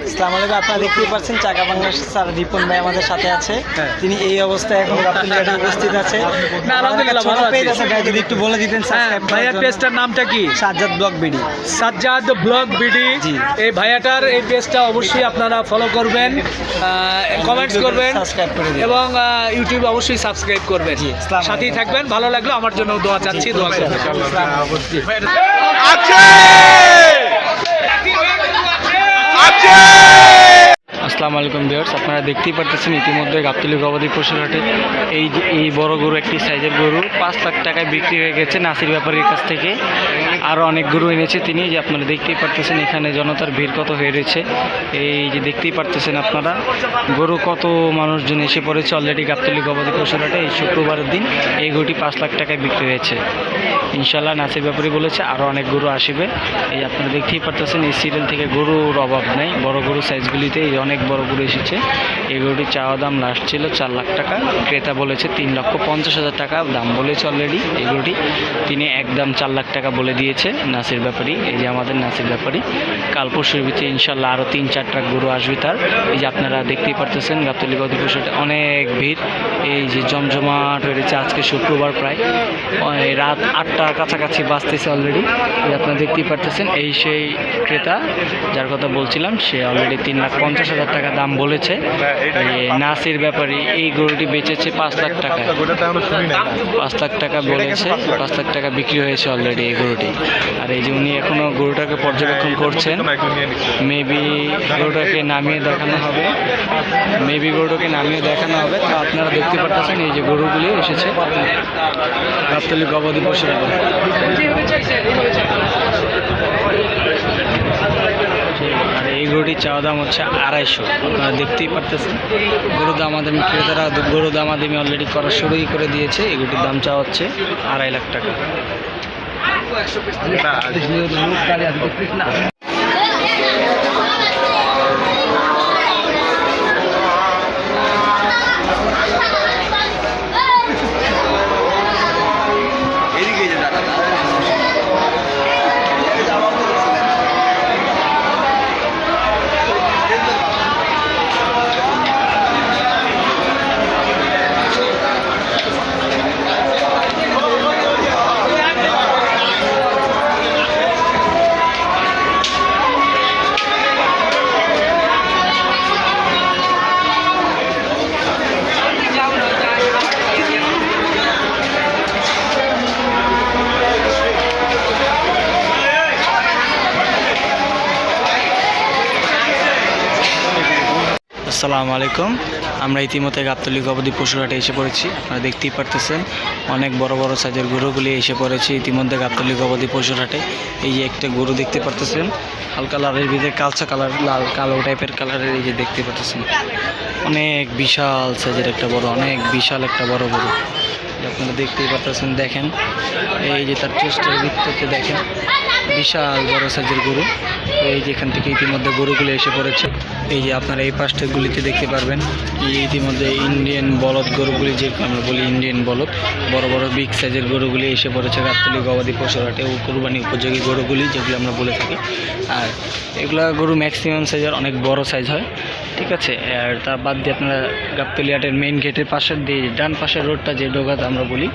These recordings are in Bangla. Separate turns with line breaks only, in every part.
আসসালামু আলাইকুম। আপনারা দেখতেই পাচ্ছেন চাকা বাংলাদেশ স্যার রিপন ভাই আমাদের সাথে আছে। তিনি এই অবস্থায় এখন গাবতলীতে উপস্থিত আছে।
না, আলহামদুলিল্লাহ ভালো আছি।
পেজ আছে ভাই, যদি একটু বলে দিতেন সাবস্ক্রাইব
ভাইয়ার পেজটার নামটা কি?
Sajjad blog BD.
Sajjad blog BD.
জি।
এই ভাইয়াটার এই পেজটা অবশ্যই আপনারা ফলো করবেন, কমেন্টস করবেন
সাবস্ক্রাইব করে দিন
এবং ইউটিউবে অবশ্যই সাবস্ক্রাইব করবেন।
জি, আসসালামু
সাথেই
আলাইকুম।
থাকবেন। ভালো লাগলো, আমার জন্য দোয়া চাচ্ছি, দোয়া করবেন।
আসসালামু আলাইকুম ভিউয়ার্স, আপনারা দেখতেই পারতেছেন ইতিমধ্যে গাবতলী গবাদি পশুর হাটে এই বড় গরু, একটি সাইজের গরু 5 লাখ টাকায় বিক্রি হয়ে গেছে নাসির ব্যাপারীর কাছ থেকে। আরও অনেক গরু এনেছে তিনি, যে আপনারা দেখতেই পারতেছেন এখানে জনতার ভিড় কত হয়ে রয়েছে। এই যে দেখতেই পারতেছেন আপনারা গরু কত মানুষজন এসে পড়েছে অলরেডি গাবতলী গবাদি পশুর হাটে। এই শুক্রবারের দিন এই গরুটি 5 লাখ টাকায় বিক্রি হয়েছে। ইনশাল্লাহ নাসির ব্যাপারী বলেছে আরও অনেক গরু আসবে। এই আপনারা দেখতেই পারতেছেন এই সিরিয়াল থেকে গরুর অভাব নেই। বড় গরু সাইজগুলিতে এই অনেক বড় গরু এসেছে। এই গরুটির চাওয়া দাম লাস্ট ছিল 4 লাখ টাকা, ক্রেতা বলেছে 3,50,000 টাকা দাম বলেছে অলরেডি। এই গরুটি তিনি একদম 4 লাখ টাকা বলে দিয়েছে নাসির ব্যাপারী। এই যে আমাদের নাসির ব্যাপারী, কাল পরশুর ভিতরে ইনশাল্লাহ আরও 3-4 ট্রাক গরু আসবে তার। এই যে আপনারা দেখতেই পারতেছেন গাবতলী গবাদি পশুতে অনেক ভিড়, এই যে জমজমাট হয়ে রয়েছে। আজকে শুক্রবার, প্রায় রাত 8টার কাছাকাছি বাজতেছে অলরেডি। আপনারা দেখতেই পারতেছেন এই সেই ক্রেতা যার কথা বলছিলাম, সে অলরেডি 3,50,000 টাকা দাম বলেছে। নাসির ব্যাপারী এই গরুটি বেচেছে 5 লাখ টাকা, 5 লাখ টাকা বলেছে, 5 লাখ টাকা বিক্রি হয়েছে অলরেডি এই গরুটি। আর এই যে উনি এখনও গরুটাকে পর্যবেক্ষণ করছেন। মেবি গরুটাকে নামিয়ে দেখানো হবে, তো আপনারা দেখতে পারতেছেন এই যে গরুগুলি এসেছে গাবতলী গবাদি পশুর হাটে। আর এই গরুটির চাওয়া দাম হচ্ছে 250। আপনারা দেখতেই পারতেছেন ক্রেতারা গরু দামাদামি অলরেডি করা শুরুই করে দিয়েছে। এই গরুটির দাম চাওয়া হচ্ছে 2.5 লাখ টাকা। আসসালামু আলাইকুম। আমরা ইতিমধ্যে গাবতলী গবাদি পশুর হাটে এসে পড়েছি। আপনারা দেখতেই পারতেছেন অনেক বড় বড় সাইজের গরুগুলি এসে পড়েছে ইতিমধ্যে গাবতলী গবাদি পশুর হাটে। এই যে একটা গরু দেখতে পারতেছেন, হালকা লালের ভিতরে কালচা কালার, লাল কালো টাইপের কালারের। এই যে দেখতে পারতেছেন অনেক বিশাল সাইজের একটা বড়, অনেক বিশাল একটা বড় গরু আপনারা দেখতেই পারতেছেন। দেখেন এই যে তার চেষ্টার ভিত্তিতে দেখেন বিশাল বড় সাইজের গরু। এই যে এখান থেকে ইতিমধ্যে গরুগুলি এসে পড়েছে। এই যে আপনারা এই পাশটাগুলিতে দেখতে পারবেন ইতিমধ্যে ইন্ডিয়ান বলদ গরুগুলি, যে আমরা বলি ইন্ডিয়ান বলদ, বড় বড় বিগ সাইজের গরুগুলি এসে পড়েছে গাবতলী গবাদি পশুর হাটে। ও কুরবানি উপযোগী গরুগুলি যেগুলো আমরা বলে থাকি। আর এগুলা গরু ম্যাক্সিমাম সাইজের অনেক বড় সাইজ হয়, ঠিক আছে। আর তার বাদ দিয়ে আপনারা গাবতলী হাটের মেইন গেটের পাশের দিয়ে ডান পাশের রোডটা যে ডোগাতে আমরা বলি,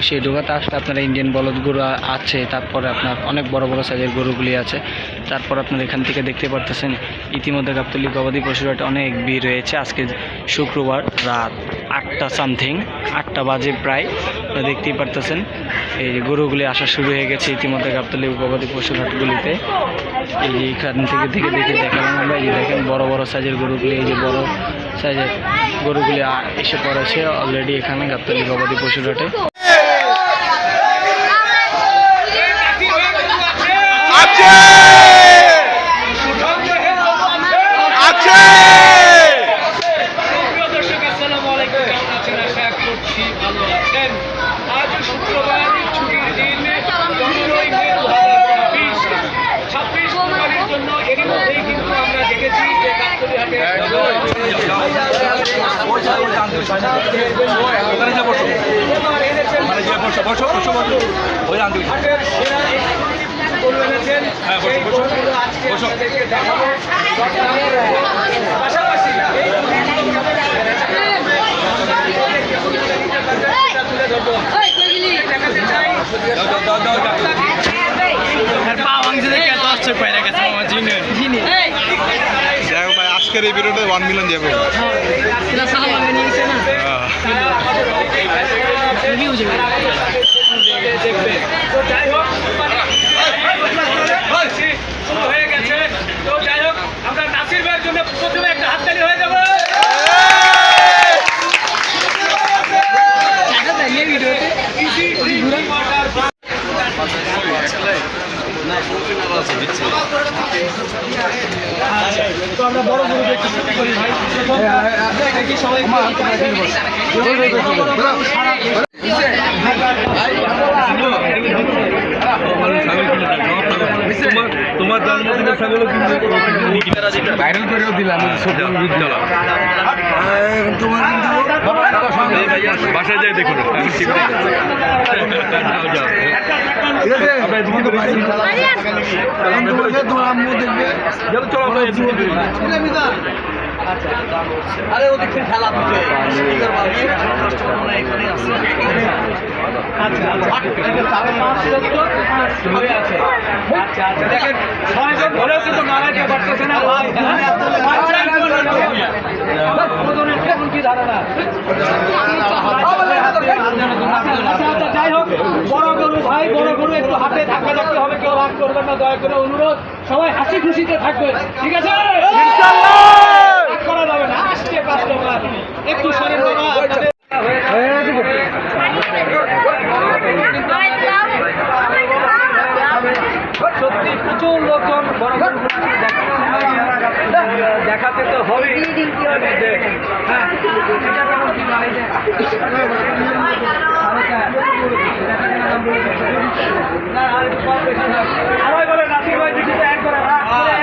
সেই ডোগাতে আসলে আপনারা ইন্ডিয়ান বলদ গরু আছে। তারপরে আপনার অনেক বড় বড় সাইজের গরুগুলি আছে। তারপর আপনারা এখান থেকে দেখতে পারতেছেন ইতিমধ্যে গাবতলী গবাদি পশুর হাটে অনেক ভিড় রয়েছে। আজকে শুক্রবার রাত 8টা সামথিং, 8টা বাজে প্রায়। আপনারা দেখতেই পারতেছেন এই যে গরুগুলি আসা শুরু হয়ে গেছে ইতিমধ্যে গাবতলী গবাদি পশুর হাটগুলিতে। এই যে এখান থেকে দেখে দেখালাম আমরা। এই যে দেখেন বড় বড় সাইজের গরুগুলি, এই যে বড় সাইজের গরুগুলি এসে পড়েছে অলরেডি এখানে গাবতলী গবাদি পশুর হাটে।
আজ শুক্রবার ছুটির দিন 15ই মে 2020, 26 কুরবানির জন্য এরই মধ্যেই কিন্তু আমরা দেখেছি যে গাবতলী হাটে গরু এনেছেন। সেই গরুগুলো আজকে আপনাদেরকে দেখাবো।
আজকের এই ভিডিওটা 1 মিলিয়ন যাবে
দেখবে তো যাই হোক শুরু হয়ে গেছে। তো যাই হোক আমরা নাসির ভাইয়ের জন্য প্রথমে একটা হাততালি হয়ে যাবে। তো আমরা বড় গরু দেখতে শুরু করি ভাই। দেখি সবাই
তোমার জন্মদিনের ছাগল ভাইরাল করেও দিলাম বাসায় যাই দেখুন
আরে ওদিক থেকে খেলা দেখেন 6 জন ধরেও কিন্তু মারাইতে পারতেছে না ভাই। কি ধারণা যাই হোক বড় গরু ভাই, বড় গরু একটু হাতে ধাক্কা ধাক্কি হবে, কেউ রাগ করবেন না, দয়া করে অনুরোধ, সবাই হাসি খুশিতে থাকবেন, ঠিক আছে? রাগ করা যাবে না, আসছে কাস্টমার একটু সরেন বাবা আপনাদের। সত্যি প্রচুর লোকজন বড় বড় দেখাতে তো হবে। হ্যাঁ সবাই বলে নাসির ভাই দিদিতে এক করে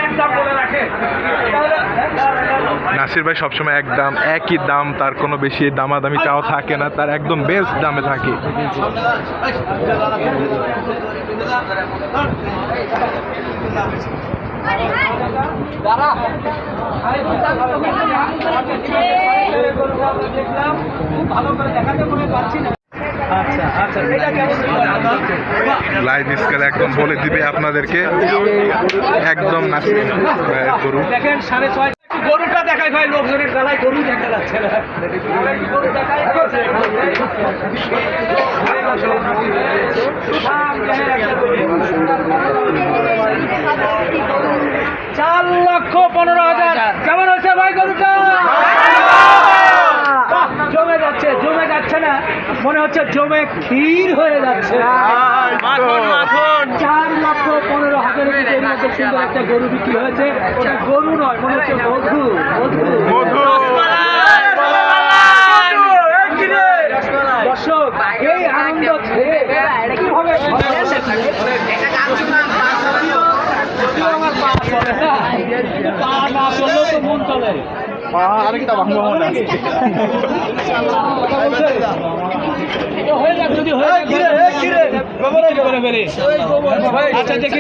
একদম বলে রাখে।
নাসির ভাই সবসময় একদম একই দাম, তার কোনো বেশি দামাদামি চাও থাকে না, তার একদম বেস্ট দামে থাকে।
ভালো করে দেখাতে মনে পারছি না। আচ্ছা আচ্ছা এটা কেমন
লাইভ স্কেল একদম বলে দিবে আপনাদেরকে, একদম নাসির ভাইয়ের গরু।
দেখেন 6.5 গরুটা দেখায় ভাই, লোকজনের গলায় গরু দেখা যাচ্ছে না। গরু দেখায় 4,15,000 কেমন হচ্ছে ভাই গরুটা? জমে যাচ্ছে, জমে যাচ্ছে না, মনে হচ্ছে জমে ক্ষীর হয়ে যাচ্ছে। 4,15,000 মধ্যে সুন্দর একটা গরু বিক্রি হয়েছে। ওটা গরু নয়, মনে হচ্ছে মধু। দর্শক এই আনন্দ ছেড়ে কিভাবে আমার পা চলে না, পা না চললেও তো মন চলে। হয়ে যাক, যদি হয়ে আচ্ছা দেখি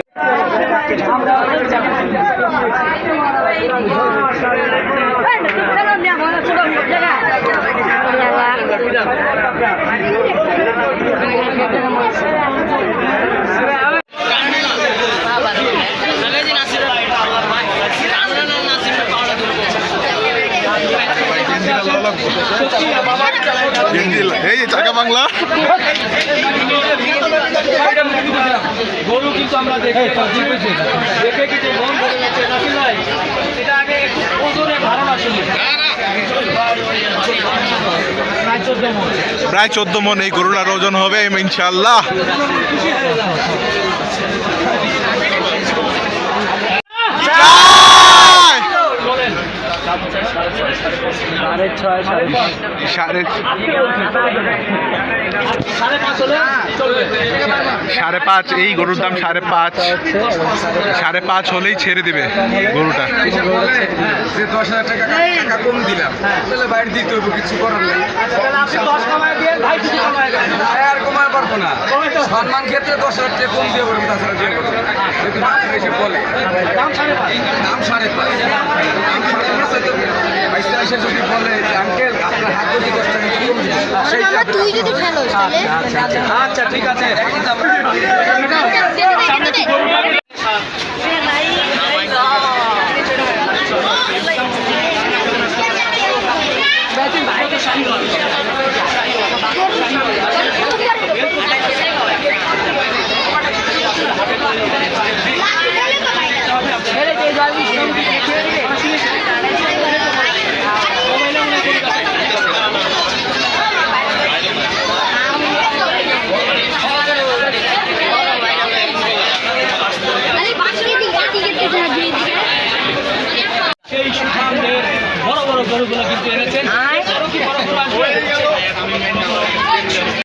এই চাকা বাংলা
গরু কিন্তু আমরা দেখে কিন্তু মন ভরে গেছে। নাসির ভাই এটা আগে একটু ওজনের ধারণা শুনি।
প্রায় 14 মন এই গরুটার ওজন হবে ইনশাআল্লাহ। সাড়ে 5.5 এই গরুর দাম 5.5 হলেই ছেড়ে দিবে গরুটা।
10,000 টাকা কম দিলাম, তাহলে বাইরে দিতে হবে, কিছু করার নেই। আর কমায় পারবো না, সম্মান ক্ষেত্রে 10,000 টাকা কম দিয়ে পারবো, তাছাড়া দিয়ে পারবো না। এসে বলে দাম 5.5 এসে যদি বলে আঙ্কেল আপনার হাত যদি 10 টাকা কম দিবে,
তুই যদি ফেলো
আচ্ছা ঠিক আছে। কি হয়